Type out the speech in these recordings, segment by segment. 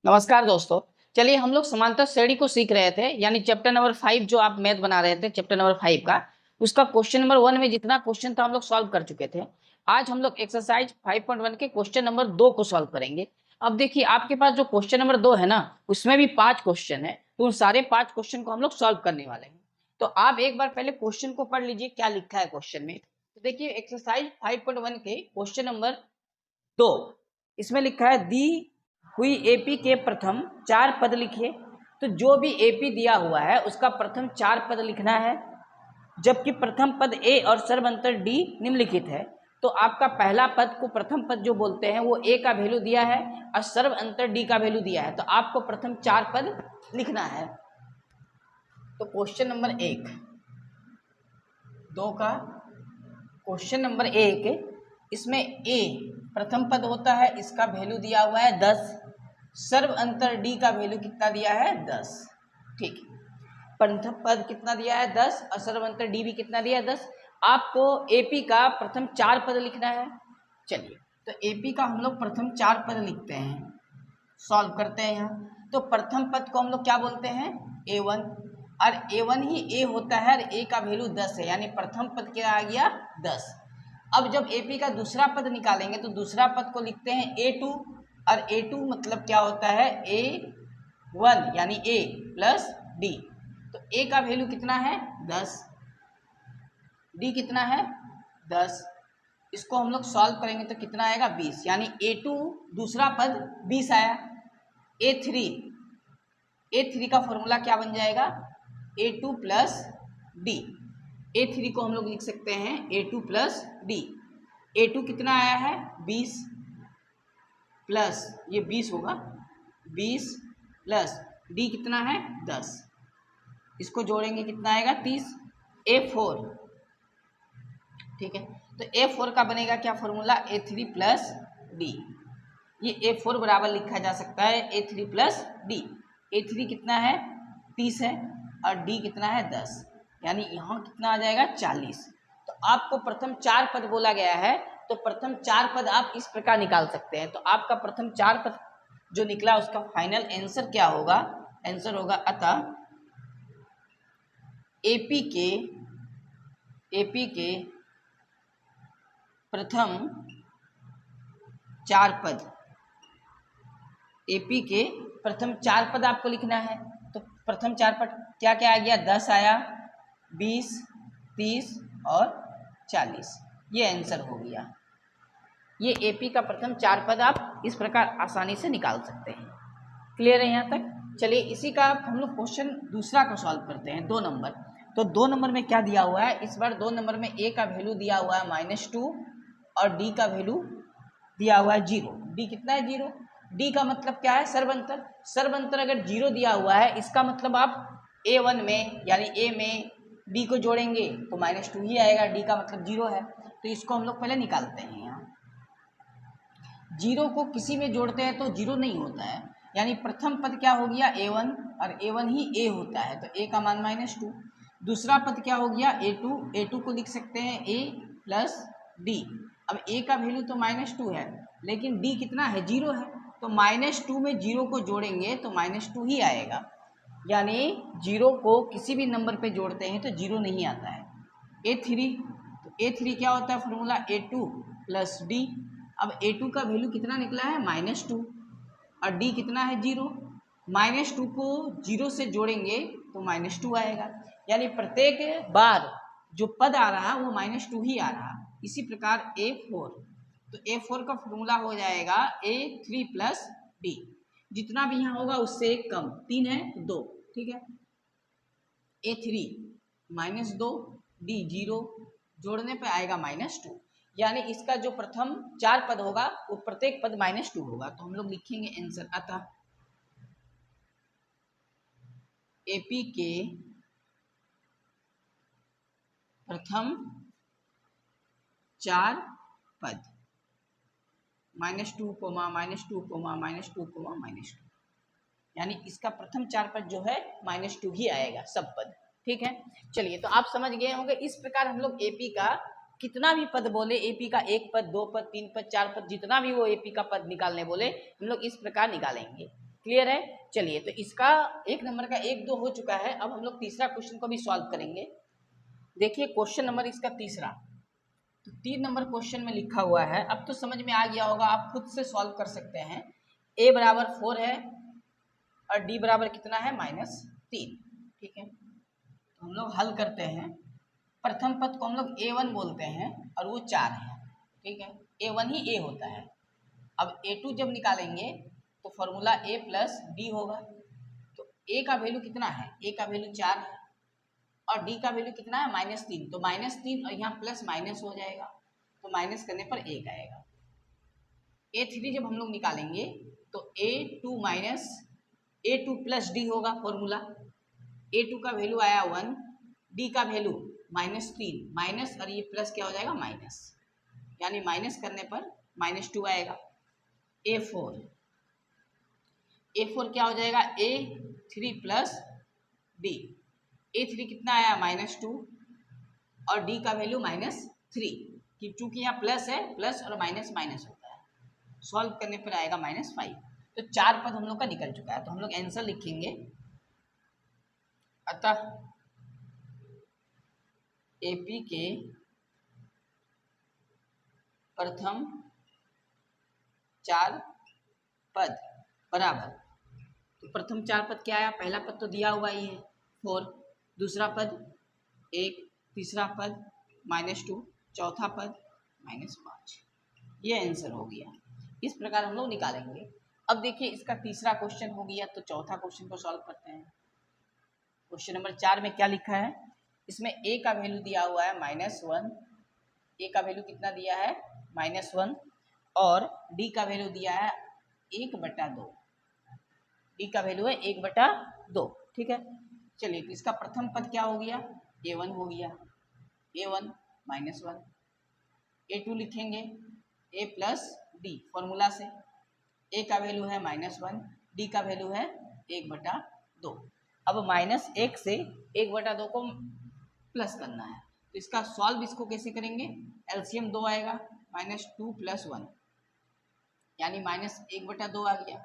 नमस्कार दोस्तों। चलिए हम लोग समांतर श्रेणी को सीख रहे थे, यानी चैप्टर नंबर 5 जो आप मैथ बना रहे थे, चैप्टर नंबर 5 का उसका क्वेश्चन नंबर 1 में जितना क्वेश्चन था हम लोग सॉल्व कर चुके थे। आज हम लोग एक्सरसाइज 5.1 के क्वेश्चन नंबर 2 को सॉल्व करेंगे। अब देखिए आपके पास जो क्वेश्चन नंबर 2 है ना, उसमें भी 5 क्वेश्चन है, तो उन सारे 5 क्वेश्चन को हम लोग सॉल्व करने वाले हैं। तो आप एक बार पहले क्वेश्चन को पढ़ लीजिए क्या लिखा है क्वेश्चन में। तो देखिए एक्सरसाइज 5.1 के क्वेश्चन नंबर 2, इसमें लिखा है दी हुई एपी के प्रथम 4 पद लिखिए। तो जो भी एपी दिया हुआ है उसका प्रथम 4 पद लिखना है, जबकि प्रथम पद ए और सर्वंतर डी निम्नलिखित है। तो आपका पहला पद को प्रथम पद जो बोलते हैं वो ए का वैल्यू दिया है और सर्व अंतर डी का वैल्यू दिया है, तो आपको प्रथम 4 पद लिखना है। तो क्वेश्चन नंबर 1 2 का क्वेश्चन नंबर 1, इसमें ए प्रथम पद होता है, इसका वैल्यू दिया हुआ है 10, सर्व अंतर डी का वैल्यू कितना दिया है 10। ठीक, प्रथम पद कितना दिया है 10 और सर्व अंतर डी भी कितना दिया है 10। आपको एपी का प्रथम 4 पद लिखना है। चलिए तो एपी का हम लोग प्रथम 4 पद लिखते हैं, सॉल्व करते हैं यहाँ। तो प्रथम पद को हम लोग क्या बोलते हैं a1, और a1 ही a होता है और a का वैल्यू 10 है, यानी प्रथम पद क्या आ गया 10। अब जब AP का दूसरा पद निकालेंगे तो दूसरा पद को लिखते हैं a2, और a2 मतलब क्या होता है a1 यानी a प्लस d। तो a का वैल्यू कितना है 10, d कितना है 10। इसको हम लोग सॉल्व करेंगे तो कितना आएगा 20, यानी a2 दूसरा पद 20 आया। a3 का फॉर्मूला क्या बन जाएगा a2 प्लस डी। a3 को हम लोग लिख सकते हैं a2 प्लस डी। a2 कितना आया है 20 प्लस ये 20 होगा 20 प्लस डी कितना है 10, इसको जोड़ेंगे कितना आएगा 30। a4, ठीक है, तो a4 का बनेगा क्या फॉर्मूला a3 प्लस डी। ये a4 बराबर लिखा जा सकता है a3 प्लस डी। a3 कितना है 30 है और d कितना है 10, यानी यहाँ कितना आ जाएगा 40। तो आपको प्रथम 4 पद बोला गया है, तो प्रथम 4 पद आप इस प्रकार निकाल सकते हैं। तो आपका प्रथम 4 पद जो निकला उसका फाइनल आंसर क्या होगा, आंसर होगा अतः एपी के प्रथम 4 पद, एपी के प्रथम 4 पद आपको लिखना है। तो प्रथम 4 पद क्या क्या आ गया 10 आया, 20, 30 और 40, ये आंसर हो गया। ये एपी का प्रथम 4 पद आप इस प्रकार आसानी से निकाल सकते हैं। क्लियर है यहाँ तक? चलिए इसी का हम लोग क्वेश्चन दूसरा को सॉल्व करते हैं 2 नंबर। तो 2 नंबर में क्या दिया हुआ है, इस बार 2 नंबर में ए का वैल्यू दिया हुआ है -2 और डी का वैल्यू दिया हुआ है 0। डी कितना है 0, डी का मतलब क्या है सर्वंतर। सर्वंतर अगर 0 दिया हुआ है इसका मतलब आप a1 में यानी a में d को जोड़ेंगे तो -2 ही आएगा, d का मतलब 0 है। तो इसको हम लोग पहले निकालते हैं। यहाँ 0 को किसी में जोड़ते हैं तो 0 नहीं होता है, यानी प्रथम पद क्या हो गया a1 और a1 ही a होता है, तो a का मान -2। दूसरा पद क्या हो गया a2 को लिख सकते हैं a प्लस डी। अब a का वैल्यू तो -2 है लेकिन d कितना है 0 है, तो -2 में 0 को जोड़ेंगे तो -2 ही आएगा, यानी 0 को किसी भी नंबर पे जोड़ते हैं तो 0 नहीं आता है। a3, तो a3 क्या होता है फॉर्मूला a2 प्लस डी। अब a2 का वैल्यू कितना निकला है -2 और d कितना है 0, -2 को 0 से जोड़ेंगे तो -2 आएगा, यानी प्रत्येक बार जो पद आ रहा वो -2 ही आ रहा। इसी प्रकार a4, तो a4 का फॉर्मूला हो जाएगा a3 प्लस डी। जितना भी यहाँ होगा उससे एक कम, 3 है 2, ठीक है। a3 -2 d 0, जोड़ने पे आएगा -2, यानी इसका जो प्रथम 4 पद होगा वो प्रत्येक पद -2 होगा। तो हम लोग लिखेंगे आंसर अतः एपी के प्रथम 4 पद -2, -2, यानी इसका प्रथम 4 पद जो है -2 ही आएगा सब पद, ठीक है। चलिए तो आप समझ गए होंगे। इस प्रकार हम लोग एपी का कितना भी पद बोले, एपी का 1 पद 2 पद 3 पद 4 पद जितना भी वो एपी का पद निकालने बोले हम लोग इस प्रकार निकालेंगे। क्लियर है। चलिए तो इसका 1 नंबर का 1 2 हो चुका है। अब हम लोग तीसरा क्वेश्चन को भी सॉल्व करेंगे। देखिए क्वेश्चन नंबर इसका तीसरा, तो 3 नंबर क्वेश्चन में लिखा हुआ है। अब तो समझ में आ गया होगा, आप खुद से सॉल्व कर सकते हैं। a बराबर 4 है और d बराबर कितना है -3। ठीक है, तो हम लोग हल करते हैं। प्रथम पद को हम लोग a1 बोलते हैं और वो 4 है। ठीक है, a1 ही a होता है। अब a2 जब निकालेंगे तो फॉर्मूला a प्लस d होगा। तो a का वैल्यू कितना है, a का वैल्यू 4 है और d का वैल्यू कितना है -3। तो -3 और यहाँ प्लस माइनस हो जाएगा, तो माइनस करने पर 1 आएगा। a3 जब हम लोग निकालेंगे तो a2 प्लस d होगा फॉर्मूला। a2 का वैल्यू आया 1, d का वैल्यू -3, माइनस और ये प्लस क्या हो जाएगा माइनस, यानी माइनस करने पर -2 आएगा। a4 क्या हो जाएगा a3 प्लस d। a3 कितना आया -2 और d का वैल्यू -3, कि चूंकि यहाँ प्लस है, प्लस और माइनस माइनस होता है, सॉल्व करने पर आएगा -5। तो 4 पद हम लोग का निकल चुका है। तो हम लोग आंसर लिखेंगे। अतः एपी के प्रथम 4 पद बराबर, तो प्रथम 4 पद क्या आया, पहला पद तो दिया हुआ ही है 4, दूसरा पद 1, तीसरा पद -2, चौथा पद -5। ये आंसर हो गया। इस प्रकार हम लोग निकालेंगे। अब देखिए इसका तीसरा क्वेश्चन हो गया, तो चौथा क्वेश्चन को सॉल्व करते हैं। क्वेश्चन नंबर 4 में क्या लिखा है, इसमें a का वैल्यू दिया हुआ है -1, a का वैल्यू कितना दिया है -1 और d का वैल्यू दिया है 1/2, d का वैल्यू है 1/2। ठीक है, चलिए तो इसका प्रथम पद क्या हो गया, a1 हो गया, a1 -1, a2 लिखेंगे a प्लस d फॉर्मूला से। a का वैल्यू है -1, d का वैल्यू है 1/2। अब -1 से 1/2 को प्लस करना है, तो इसका सॉल्व इसको कैसे करेंगे, एलसीएम 2 आएगा, -2 + 1 यानी -1/2 आ गया।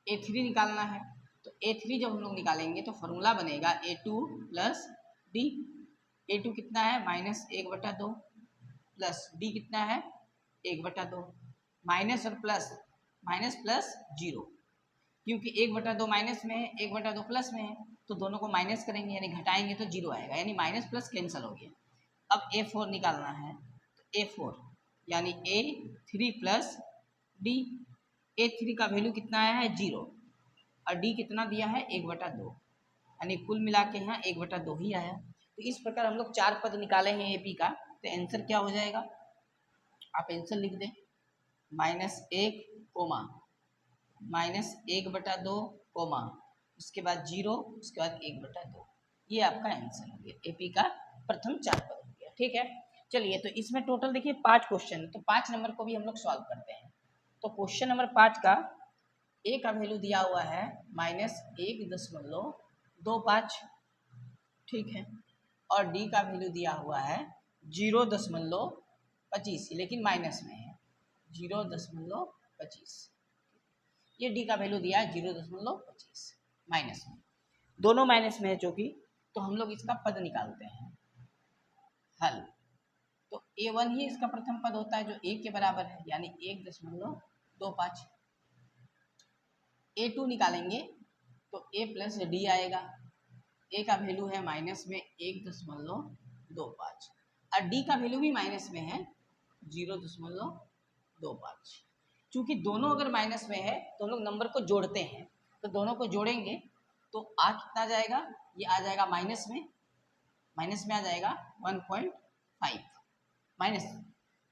a3 निकालना है, तो a3 जब हम लोग निकालेंगे तो फॉर्मूला बनेगा a2 + d। a2 कितना है -1/2 प्लस d कितना है 1/2, माइनस और प्लस, माइनस प्लस 0, क्योंकि 1/2 माइनस में है, 1/2 प्लस में है, तो दोनों को माइनस करेंगे यानी घटाएंगे तो 0 आएगा, यानी माइनस प्लस कैंसिल हो गया। अब a4 निकालना है, तो a4 यानी a3 + d। a3 का वैल्यू कितना आया है 0 और d कितना दिया है 1/2, यानी कुल मिला के यहाँ 1/2 ही आया। तो इस प्रकार हम लोग 4 पद निकाले हैं AP का। तो आंसर क्या हो जाएगा, आप आंसर लिख दें -1, -1/2, उसके बाद 0, उसके बाद 1/2। ये आपका आंसर हो गया, AP का प्रथम 4 पद हो गया। ठीक है, चलिए तो इसमें टोटल देखिए 5 क्वेश्चन, तो 5 नंबर को भी हम लोग सॉल्व करते हैं। तो क्वेश्चन नंबर 5 का a का वैल्यू दिया हुआ है -1.25, ठीक है, और d का वैल्यू दिया हुआ है 0.25, लेकिन माइनस में है 0.25। ये d का वैल्यू दिया है 0.25 माइनस में, दोनों माइनस में है चूंकि, तो हम लोग इसका पद निकालते हैं हल। तो a1 ही इसका प्रथम पद होता है जो a के बराबर है, यानी 1.25। a2 निकालेंगे तो a प्लस d आएगा, a का वैल्यू है माइनस में 1.25 और d का वैल्यू भी माइनस में है 0.25। चूंकि दोनों अगर माइनस में है तो हम लोग नंबर को जोड़ते हैं, तो दोनों को जोड़ेंगे तो आ कितना जाएगा, ये आ जाएगा माइनस में आ जाएगा 1.5, माइनस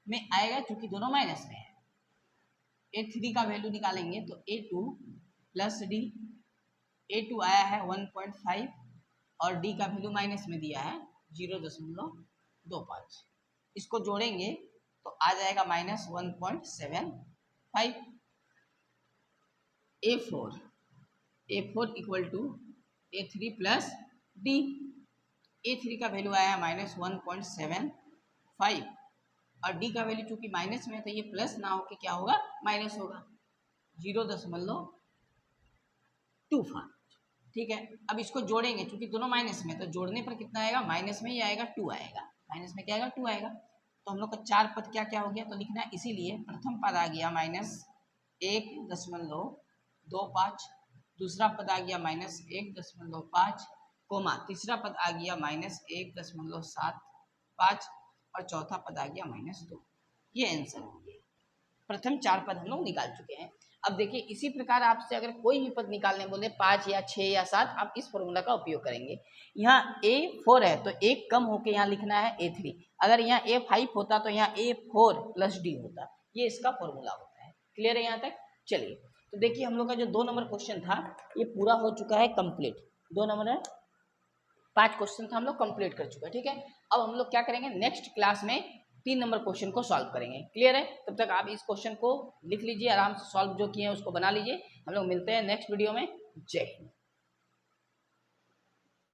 में आएगा क्योंकि दोनों माइनस में है। a3 का वैल्यू निकालेंगे तो a2 + d, a2 आया है 1.5 और d का वैल्यू माइनस में दिया है 0.25, इसको जोड़ेंगे तो आ जाएगा -1.75। a4 equal to a3 + d, a3 का वैल्यू आया -1.75 और d का वैल्यू चूंकि माइनस में है तो ये प्लस ना होके क्या होगा माइनस होगा 0.75। 2/5। ठीक है, अब इसको जोड़ेंगे, क्योंकि दोनों माइनस में, तो जोड़ने पर कितना आएगा, माइनस में ही आएगा, 2 आएगा, माइनस में क्या आएगा, 2 आएगा। तो हम लोग का 4 पद क्या क्या हो गया, तो लिखना है, इसीलिए प्रथम पद आ गया -1.25, दूसरा पद आ गया -1.5, कोमा तीसरा पद आ गया -1.75 और चौथा पद आ गया -2। ये आंसर हो गया। प्रथम 4 पद हम लोग निकाल चुके हैं। अब देखिए, इसी प्रकार आपसे अगर कोई भी पद निकालने बोले 5 या 6 या 7, आप इस फॉर्मूला का उपयोग करेंगे। यहाँ A4 है तो एक कम होके यहाँ लिखना है A3। अगर यहाँ A5 होता तो यहाँ A4 + D होता। ये इसका फॉर्मूला होता है। क्लियर है यहाँ तक? चलिए, तो देखिए हम लोग का जो 2 नंबर क्वेश्चन था ये पूरा हो चुका है कंप्लीट। 2 नंबर है, 5 क्वेश्चन था, हम लोग कंप्लीट कर चुके हैं। ठीक है, अब हम लोग क्या करेंगे, नेक्स्ट क्लास में 3 नंबर क्वेश्चन को सॉल्व करेंगे। क्लियर है? तब तक आप इस क्वेश्चन को लिख लीजिए, आराम से सॉल्व जो किए हैं उसको बना लीजिए। हम लोग मिलते हैं नेक्स्ट वीडियो में। जय हिंद।